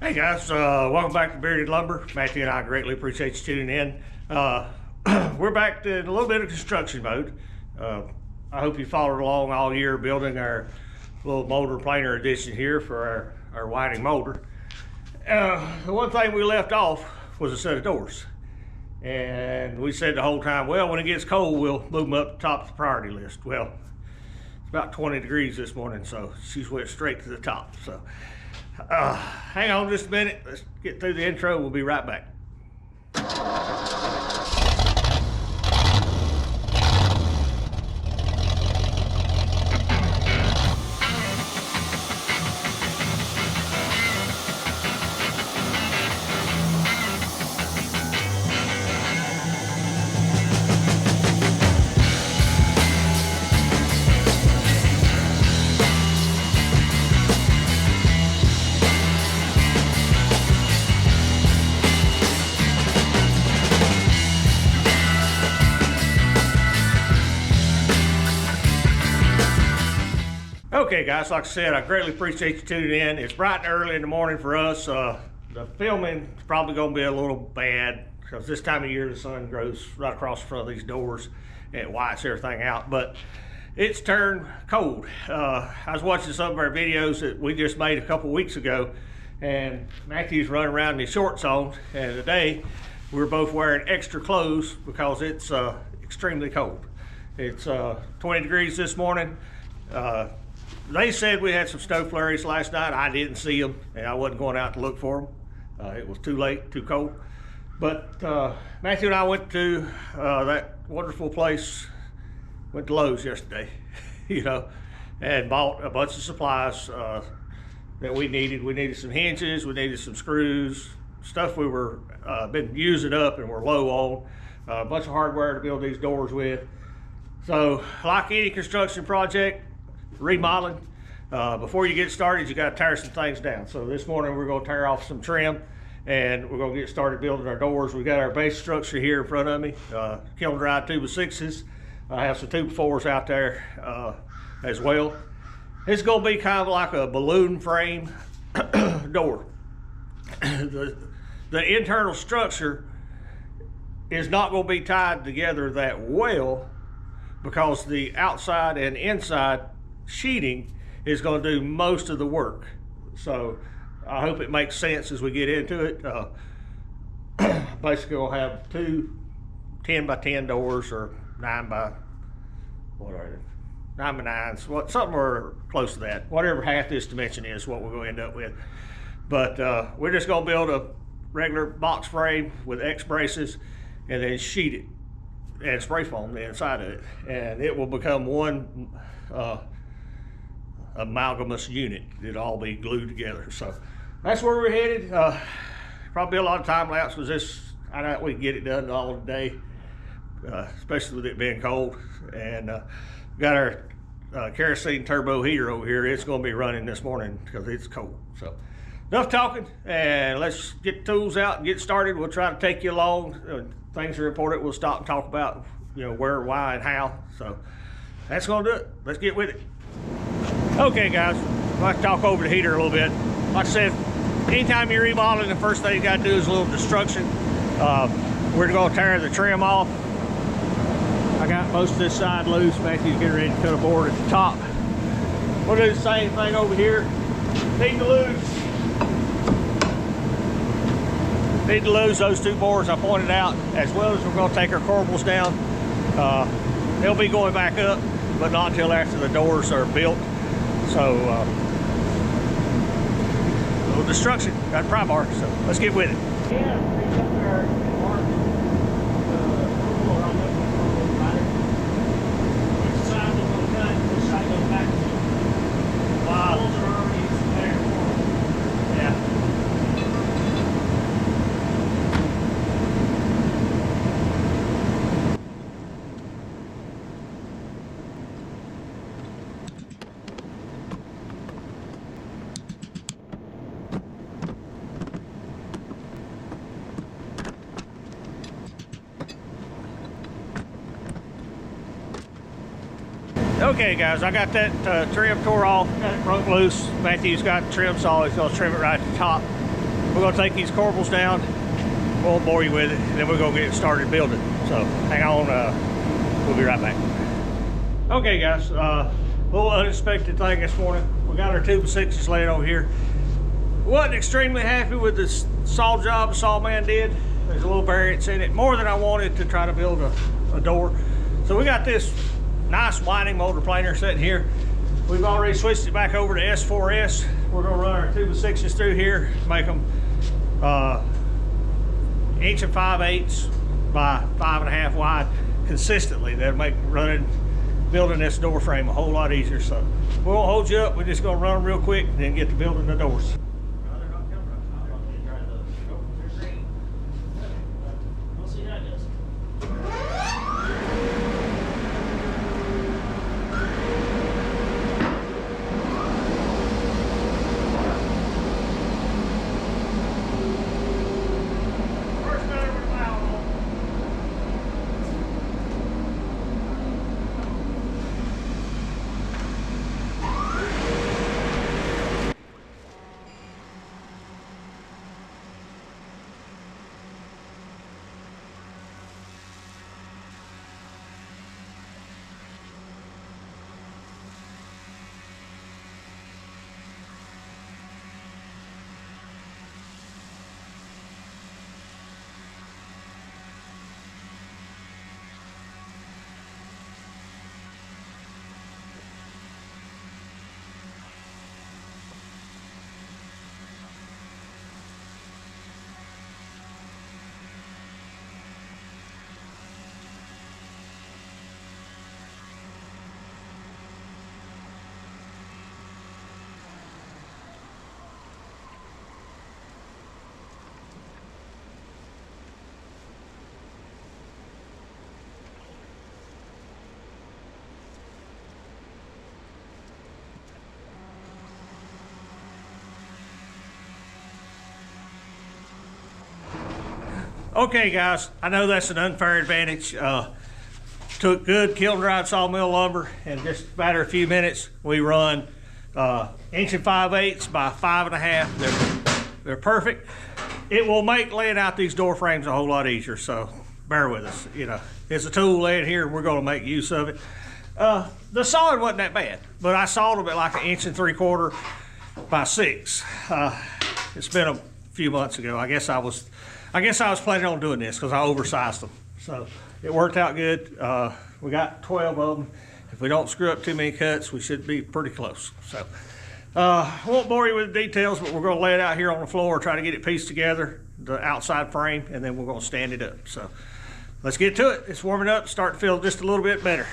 Hey guys, welcome back to Bearded Lumber. Matthew and I greatly appreciate you tuning in. We're back in a little bit of construction mode. I hope you followed along all year building our little molder planer edition here for our Weinig molder. The one thing we left off was a set of doors. And we said the whole time, well, when it gets cold, we'll move them up top of the priority list. Well, it's about 20 degrees this morning, so she's went straight to the top. So hang on just a minute. Let's get through the intro. We'll be right back. Okay guys, like I said, I greatly appreciate you tuning in. It's bright and early in the morning for us. The filming is probably going to be a little bad because this time of year the sun grows right across the front of these doors and it whites everything out. But it's turned cold. I was watching some of our videos that we just made a couple weeks ago, and Matthew's running around in his shorts on, and today we're both wearing extra clothes because it's extremely cold. It's 20 degrees this morning. They said we had some snow flurries last night. I didn't see them, and I wasn't going out to look for them. It was too late, too cold. But Matthew and I went to that wonderful place, went to Lowe's yesterday, you know, and bought a bunch of supplies that we needed. We needed some hinges, we needed some screws, stuff we were been using up and we're low on, a bunch of hardware to build these doors with. So like any construction project, remodeling, before you get started, you got to tear some things down. So this morning we're going to tear off some trim and we're going to get started building our doors. We got our base structure here in front of me, kiln dried 2x6s. I have some 2x4s out there as well. It's going to be kind of like a balloon frame door. The internal structure is not going to be tied together that well because the outside and inside sheeting is going to do most of the work. So I hope it makes sense as we get into it. Basically we'll have two 10 by 10 doors, or 9 by, what are they? 9 by 9s, somewhere close to that. Whatever half this dimension is what we're going to end up with. But we're just going to build a regular box frame with X braces and then sheet it and spray foam the inside of it, and it will become one amalgamous unit. It'll all be glued together. So that's where we're headed. Probably a lot of time lapse because this, I doubt we can get it done all day, especially with it being cold. And got our kerosene turbo heater over here. It's going to be running this morning because it's cold. So enough talking, and let's get the tools out and get started. We'll try to take you along. Things are important. We'll stop and talk about, you know, where, why, and how. So that's going to do it. Let's get with it. Okay guys, I'd like to talk over the heater a little bit. Like I said, anytime you're remodeling, the first thing you got to do is a little destruction. We're going to tear the trim off. I got most of this side loose. Matthew's getting ready to cut a board at the top. We'll do the same thing over here. Need to lose those two boards I pointed out, as well as we're going to take our corbels down. They'll be going back up, but not until after the doors are built. So a little destruction, got a pry bar, so let's get with it. Okay guys, I got that trim tore off, got it broke loose. Matthew's got the trim saw, he's gonna trim it right at the top. We're gonna take these corbels down. Won't bore you with it, and then we're gonna get started building. So hang on, we'll be right back. Okay guys, a little unexpected thing this morning. We got our 2x6s laying over here. Wasn't extremely happy with the saw job the saw man did. There's a little variance in it, more than I wanted to try to build a door. So we got this nice Weinig motor planer sitting here. We've already switched it back over to S4S. We're gonna run our 2x6s through here, make them 1 5/8 by 5.5 wide consistently. That'll make building this door frame a whole lot easier. So we won't hold you up. We're just gonna run them real quick and then get to building the doors. Okay guys, I know that's an unfair advantage. Took good kiln dried sawmill lumber, and just a matter of a few minutes we run 1 5/8 by 5.5. They're perfect. It will make laying out these door frames a whole lot easier, so bear with us. You know, it's a tool laying here and we're gonna make use of it. The sawing wasn't that bad, but I sawed them at like 1 3/4 by 6. It's been a few months ago. I guess I was planning on doing this because I oversized them. So it worked out good. We got 12 of them. If we don't screw up too many cuts, we should be pretty close. So I won't bore you with the details, but we're gonna lay it out here on the floor, try to get it pieced together, the outside frame, and then we're gonna stand it up. So let's get to it. It's warming up, starting to feel just a little bit better.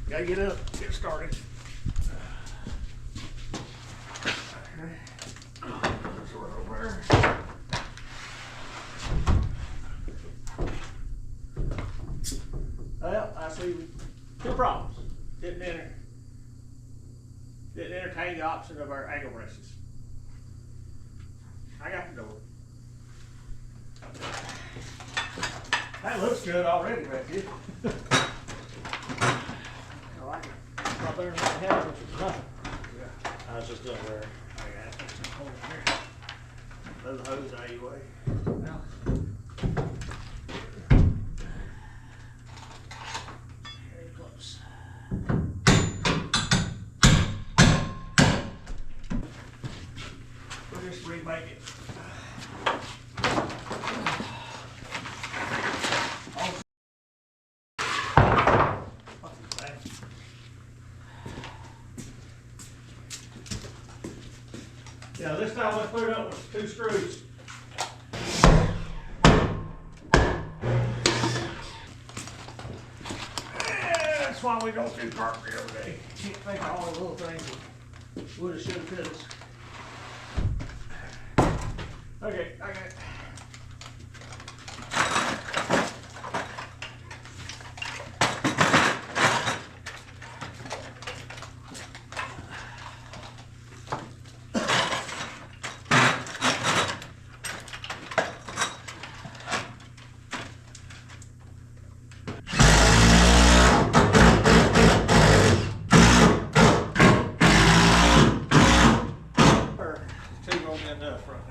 Gotta get up, get started. Over there. Well, I see two problems. Didn't entertain the option of our angle braces. I got the door. That looks good already right here. I like it. It's not better than what I had, which is nothing. Yeah. I was just doing where I got some hole here. Throw the hose out of your way. Now. Very close. We'll just remake it. Yeah, this time let's put it up with 2 screws. That's why we don't do carpentry every day. Can't think of all the little things that woulda, shoulda, couldas. Okay, I got it. Enough right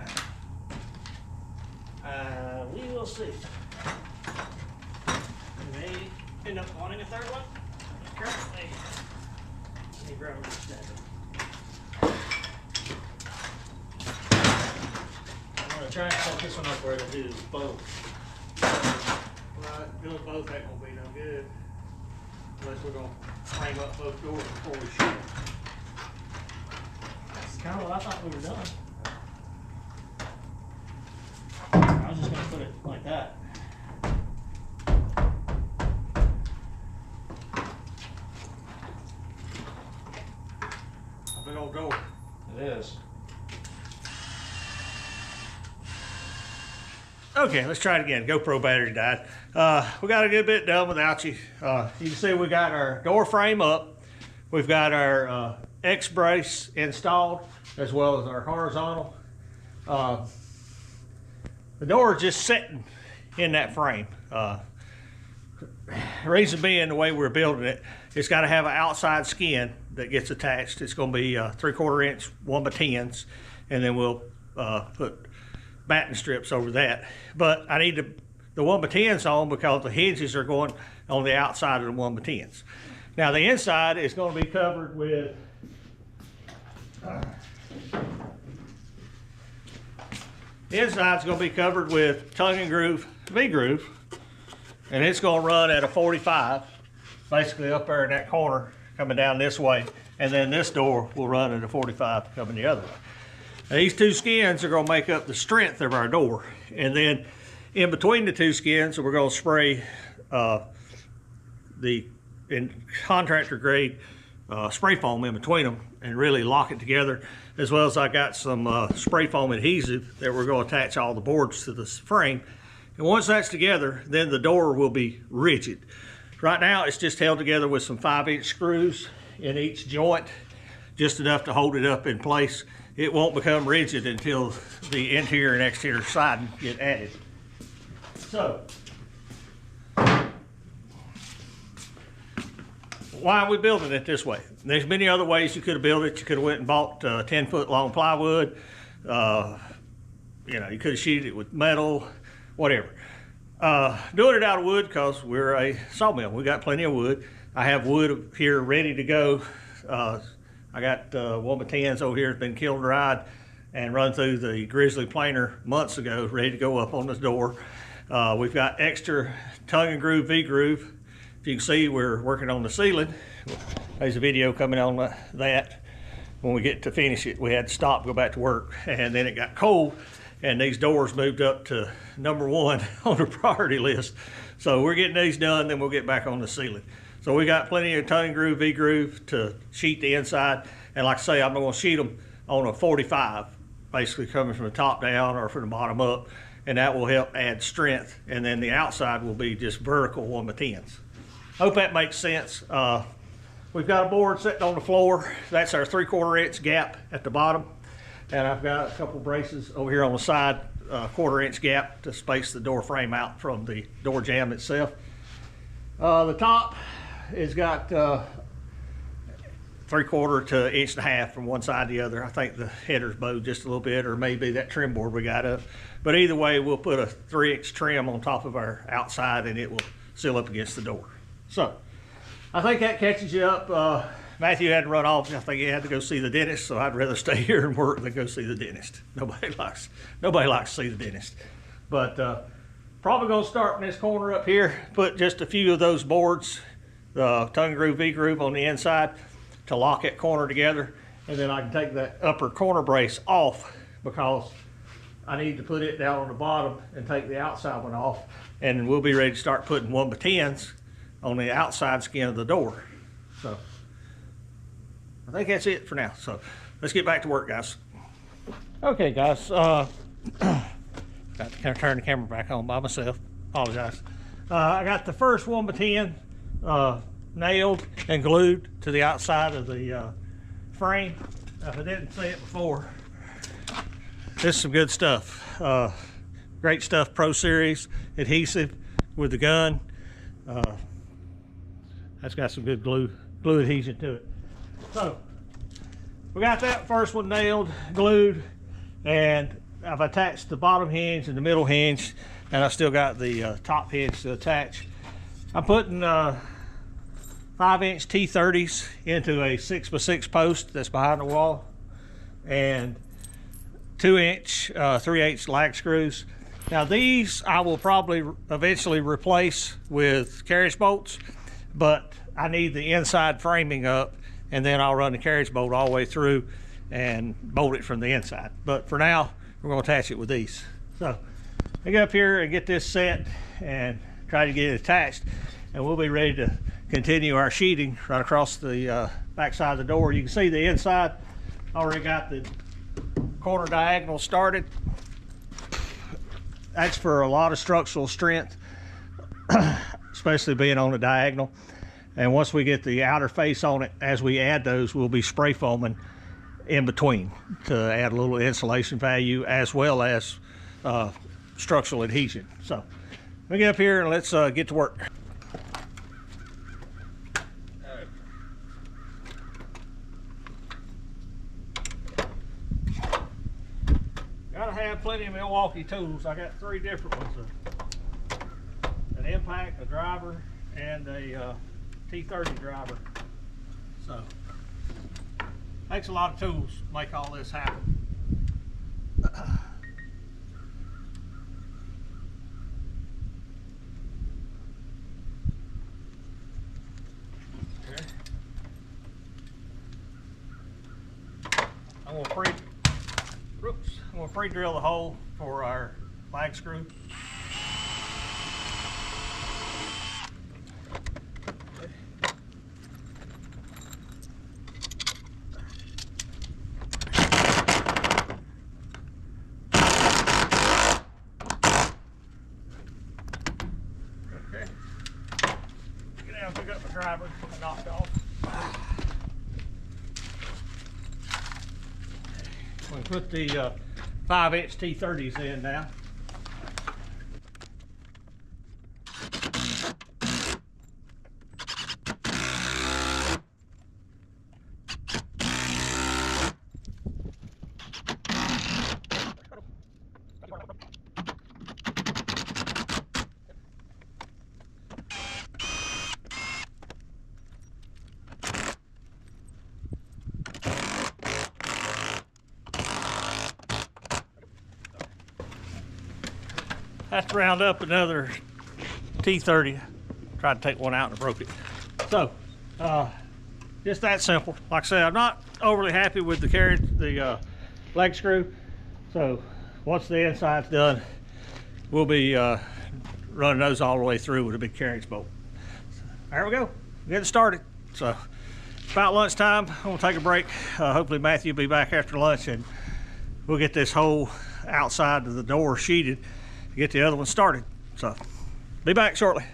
now. We will see. We may end up wanting a third one. Currently, let me grab this down. I'm going to try and set this one up where it'll do both. Right, doing both ain't going to be no good unless we're going to frame up both doors before we shoot. That's kind of what I thought we were done. I was just going to put it like that. A big old door. It is. Okay, let's try it again. GoPro battery died. We got a good bit done without you. You can see we got our door frame up. We've got our X-brace installed as well as our horizontal. The door is just sitting in that frame. Reason being, the way we're building it, it's got to have an outside skin that gets attached. It's going to be 3/4 inch 1x10s, and then we'll put batting strips over that. But I need the 1x10s on because the hinges are going on the outside of the 1x10s. Now the inside is going to be covered with the inside's going to be covered with tongue and groove V-groove, and it's going to run at a 45, basically up there in that corner coming down this way, and then this door will run at a 45 coming the other way. Now, these 2 skins are going to make up the strength of our door, and then in between the 2 skins we're going to spray the contractor grade spray foam in between them and really lock it together, as well as I got some spray foam adhesive that we're going to attach all the boards to this frame. And once that's together, then the door will be rigid. Right now it's just held together with some 5-inch screws in each joint, just enough to hold it up in place. It won't become rigid until the interior and exterior siding get added. So, why are we building it this way? There's many other ways you could have built it. You could have went and bought 10-foot long plywood. You know, you could have sheeted it with metal, whatever. Doing it out of wood because we're a sawmill. We got plenty of wood. I have wood here ready to go. I got 1x10s over here that's been kiln dried and run through the grizzly planer months ago, ready to go up on this door. We've got extra tongue and groove V-groove. If you can see, we're working on the ceiling. There's a video coming on that. When we get to finish it, we had to stop, go back to work, and then it got cold, and these doors moved up to #1 on the priority list. So we're getting these done, then we'll get back on the ceiling. So we got plenty of tongue groove, V-groove to sheet the inside. And like I say, I'm gonna sheet them on a 45, basically coming from the top down or from the bottom up. And that will help add strength. And then the outside will be just vertical 1x10s. Hope that makes sense. We've got a board sitting on the floor. That's our 3/4 inch gap at the bottom. And I've got a couple braces over here on the side, 1/4 inch gap to space the door frame out from the door jamb itself. The top has got 3/4 to 1.5 inches from one side to the other. I think the header's bowed just a little bit, or maybe that trim board we got up. But either way, we'll put a 3/8 trim on top of our outside and it will seal up against the door. So I think that catches you up. Matthew had to run off. I think he had to go see the dentist, so I'd rather stay here and work than go see the dentist. Nobody likes to see the dentist. But probably gonna start in this corner up here, put just a few of those boards, the tongue groove, V-groove on the inside to lock that corner together. And then I can take that upper corner brace off because I need to put it down on the bottom and take the outside one off. And we'll be ready to start putting 1x10s on the outside skin of the door. So I think that's it for now. So let's get back to work, guys. Okay, guys. Got to turn the camera back on by myself. Apologize. I got the first 1x10 nailed and glued to the outside of the frame. If I didn't say it before, this is some good stuff. Great stuff, Pro Series adhesive with the gun. That's got some good glue adhesion to it. So we got that first one nailed, glued, and I've attached the bottom hinge and the middle hinge, and I still got the top hinge to attach. I'm putting 5-inch T30s into a 6x6 post that's behind the wall, and 2-inch 3/8 lag screws. Now these I will probably eventually replace with carriage bolts, but I need the inside framing up, and then I'll run the carriage bolt all the way through and bolt it from the inside. But for now, we're going to attach it with these. So I get up here and get this set and try to get it attached, and we'll be ready to continue our sheeting right across the back side of the door. You can see the inside already got the corner diagonal started. That's for a lot of structural strength, especially being on the diagonal. And once we get the outer face on it, as we add those, we'll be spray foaming in between to add a little insulation value as well as structural adhesion. So let me get up here and let's get to work. Gotta have plenty of Milwaukee tools. I got 3 different ones: an impact, a driver, and a T30 driver. So takes a lot of tools to make all this happen. Okay. I'm gonna pre-drill the hole for our lag screw. Pick up the driver I knocked off. We'll put the 5-inch T30s in now. Have to round up another T30. Tried to take one out and I broke it. So, just that simple. Like I said, I'm not overly happy with the leg screw. So, once the inside's done, we'll be running those all the way through with a big carriage bolt. So, there we go. getting started. So it's about lunchtime. I'm gonna take a break. Hopefully Matthew will be back after lunch and we'll get this whole outside of the door sheeted to get the other one started. So be back shortly.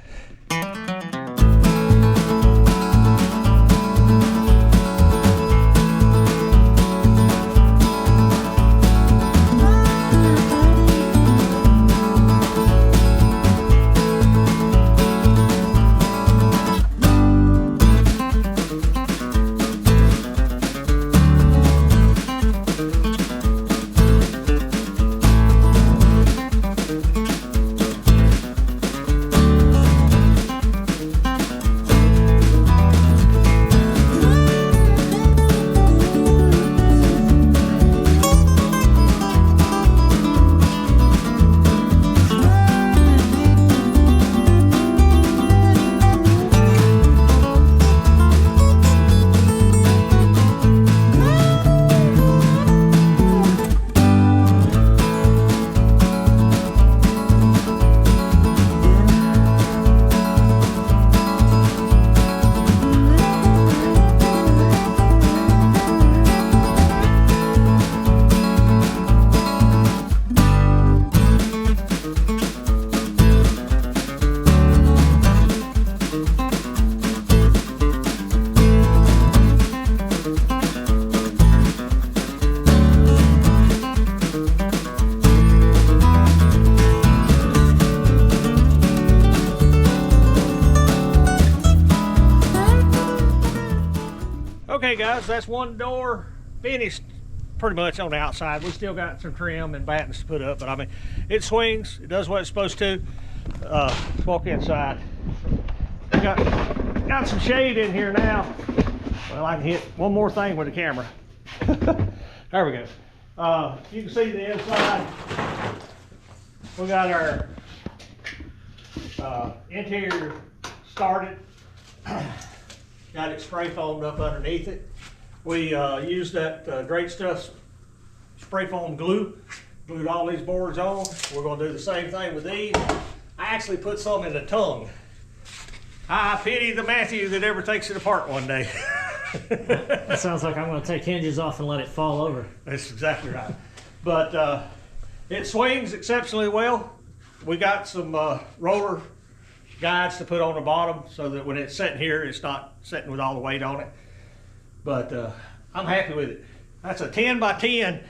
Okay guys, that's one door finished pretty much on the outside. We still got some trim and battens to put up, but I mean, it swings, it does what it's supposed to. Let's walk inside. We got some shade in here now. Well, I can hit one more thing with the camera. There we go. You can see the inside. We got our interior started. Got it spray foamed up underneath it. We used that Great Stuff spray foam glue, glued all these boards on. We're gonna do the same thing with these. I actually put some in the tongue. I pity the Matthew that ever takes it apart one day. That sounds like I'm gonna take hinges off and let it fall over. That's exactly right. But it swings exceptionally well. We got some roller guides to put on the bottom so that when it's sitting here, it's not sitting with all the weight on it. But I'm happy with it. That's a 10 by 10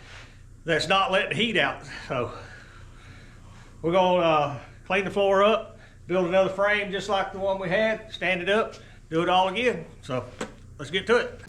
that's not letting the heat out. So we're gonna clean the floor up, build another frame just like the one we had, stand it up, do it all again. So let's get to it.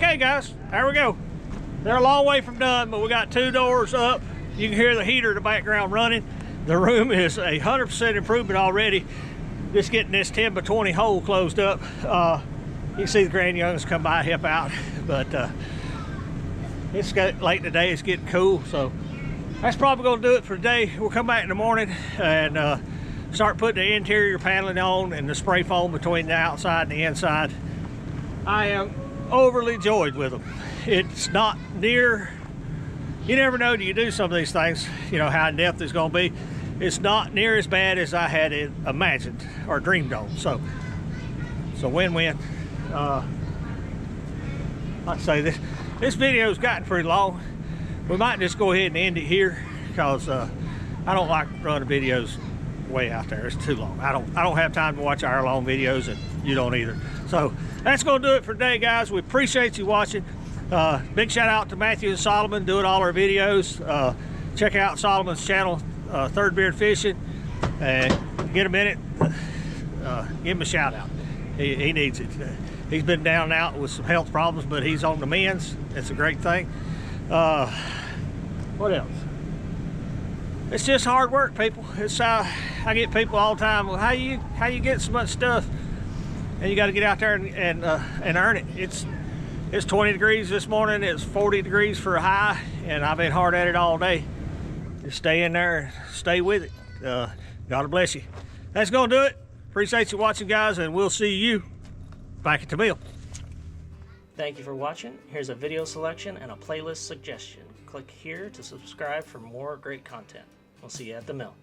Okay, guys, there we go. They're a long way from done, but we got 2 doors up. You can hear the heater in the background running. The room is 100% improvement already. Just getting this 10 by 20 hole closed up. You can see the grand youngs come by, help out, but it's got late in the day. It's getting cool, so that's probably going to do it for today. We'll come back in the morning and start putting the interior paneling on and the spray foam between the outside and the inside. I am overly joyed with them. It's not near, you never know till you do some of these things, you know, how in depth it's going to be. It's not near as bad as I had it imagined or dreamed on. So win-win. Like I say, this video's gotten pretty long. We might just go ahead and end it here because I don't like running videos way out there. It's too long. I don't have time to watch hour-long videos, and you don't either. So that's going to do it for today, guys. We appreciate you watching. Big shout out to Matthew and Solomon doing all our videos. Check out Solomon's channel, Third Beard Fishing, and get a minute, give him a shout out. He needs it. He's been down and out with some health problems, but he's on the mends. It's a great thing. What else? It's just hard work, people. It's I get people all the time. Well, how you get so much stuff? And you got to get out there and earn it. It's 20 degrees this morning. It's 40 degrees for a high, and I've been hard at it all day. Just stay in there, stay with it. God bless you. That's gonna do it. Appreciate you watching, guys, and we'll see you back at the mill. Thank you for watching. Here's a video selection and a playlist suggestion. Click here to subscribe for more great content. We'll see you at the mill.